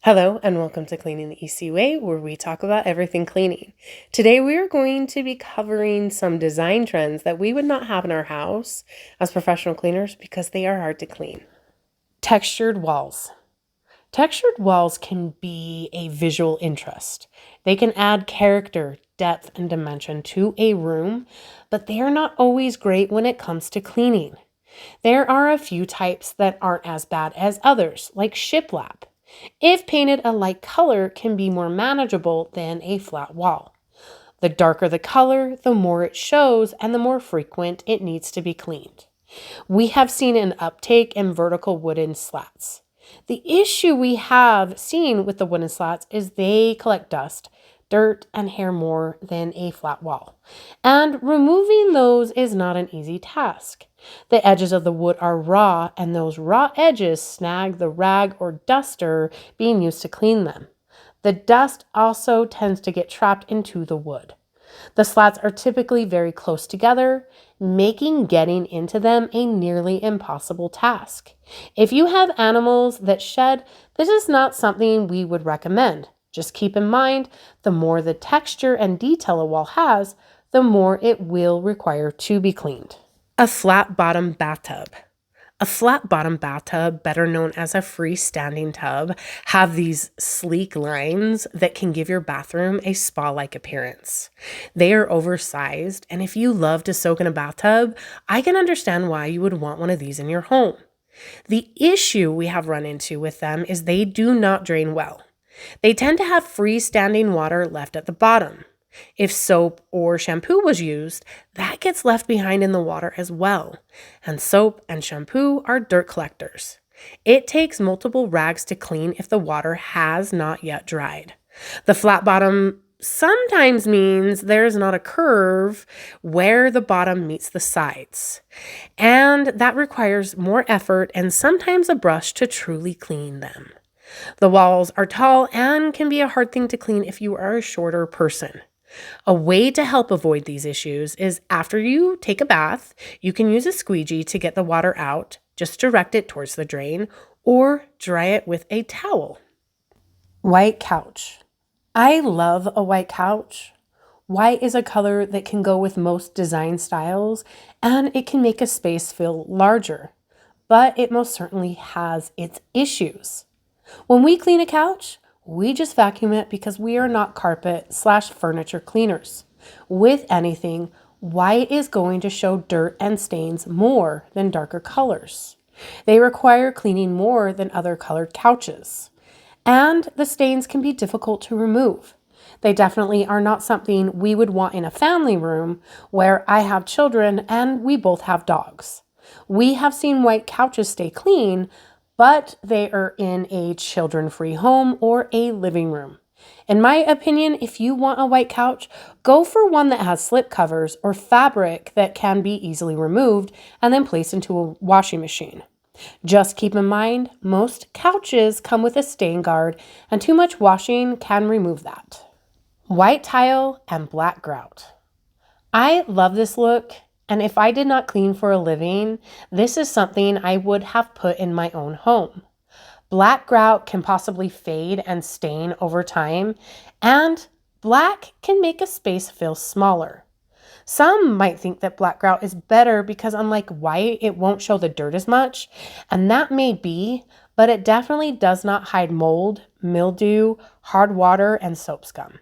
Hello and welcome to Cleaning the EC Way, where we talk about everything cleaning. Today we are going to be covering some design trends that we would not have in our house as professional cleaners because they are hard to clean. Textured walls. Textured walls can be a visual interest. They can add character, depth, and dimension to a room, but they are not always great when it comes to cleaning. There are a few types that aren't as bad as others, like shiplap. If painted a light color, can be more manageable than a flat wall. The darker the color, the more it shows and the more frequent it needs to be cleaned. We have seen an uptake in vertical wooden slats. The issue we have seen with the wooden slats is they collect dust, dirt, and hair more than a flat wall. And removing those is not an easy task. The edges of the wood are raw, and those raw edges snag the rag or duster being used to clean them. The dust also tends to get trapped into the wood. The slats are typically very close together, making getting into them a nearly impossible task. If you have animals that shed, this is not something we would recommend. Just keep in mind, the more the texture and detail a wall has, the more it will require to be cleaned. A flat bottom bathtub. A flat bottom bathtub, better known as a freestanding tub, have these sleek lines that can give your bathroom a spa-like appearance. They are oversized, and if you love to soak in a bathtub, I can understand why you would want one of these in your home. The issue we have run into with them is they do not drain well. They tend to have freestanding water left at the bottom. If soap or shampoo was used, that gets left behind in the water as well. And soap and shampoo are dirt collectors. It takes multiple rags to clean if the water has not yet dried. The flat bottom sometimes means there's not a curve where the bottom meets the sides. And that requires more effort and sometimes a brush to truly clean them. The walls are tall and can be a hard thing to clean if you are a shorter person. A way to help avoid these issues is after you take a bath, you can use a squeegee to get the water out, just direct it towards the drain, or dry it with a towel. White couch. I love a white couch. White is a color that can go with most design styles, and it can make a space feel larger, but it most certainly has its issues. When we clean a couch, we just vacuum it because we are not carpet/furniture cleaners. With anything, white is going to show dirt and stains more than darker colors. They require cleaning more than other colored couches. And the stains can be difficult to remove. They definitely are not something we would want in a family room where I have children and we both have dogs. We have seen white couches stay clean, but they are in a children-free home or a living room. In my opinion, if you want a white couch, go for one that has slip covers or fabric that can be easily removed and then placed into a washing machine. Just keep in mind, most couches come with a stain guard, and too much washing can remove that. White tile and black grout. I love this look. And if I did not clean for a living, this is something I would have put in my own home. Black grout can possibly fade and stain over time, and black can make a space feel smaller. Some might think that black grout is better because unlike white, it won't show the dirt as much, and that may be, but it definitely does not hide mold, mildew, hard water, and soap scum.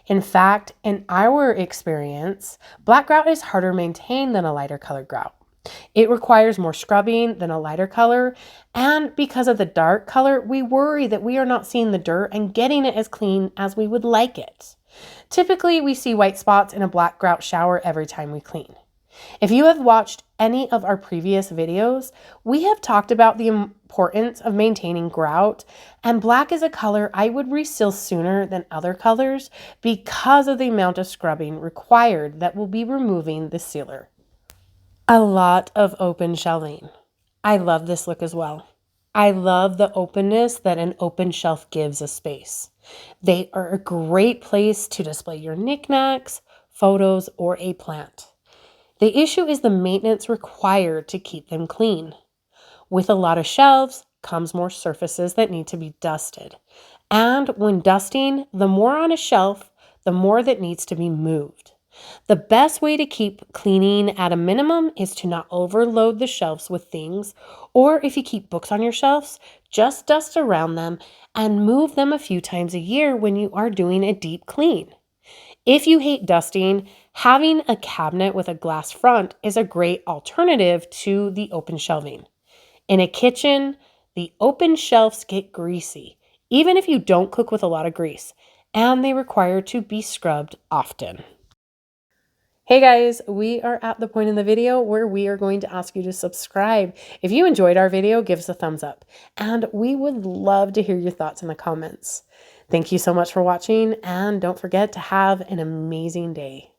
In fact, in our experience, black grout is harder maintained than a lighter colored grout. It requires more scrubbing than a lighter color, and because of the dark color, we worry that we are not seeing the dirt and getting it as clean as we would like it. Typically, we see white spots in a black grout shower every time we clean. If you have watched any of our previous videos, we have talked about the importance of maintaining grout, and black is a color I would reseal sooner than other colors because of the amount of scrubbing required that will be removing the sealer. A lot of open shelving. I love this look as well. I love the openness that an open shelf gives a space. They are a great place to display your knickknacks, photos, or a plant. The issue is the maintenance required to keep them clean. With a lot of shelves comes more surfaces that need to be dusted. And when dusting, the more on a shelf, the more that needs to be moved. The best way to keep cleaning at a minimum is to not overload the shelves with things, or if you keep books on your shelves, just dust around them and move them a few times a year when you are doing a deep clean. If you hate dusting, having a cabinet with a glass front is a great alternative to the open shelving. In a kitchen, the open shelves get greasy, even if you don't cook with a lot of grease, and they require to be scrubbed often. Hey guys, we are at the point in the video where we are going to ask you to subscribe. If you enjoyed our video, give us a thumbs up, and we would love to hear your thoughts in the comments. Thank you so much for watching, and don't forget to have an amazing day.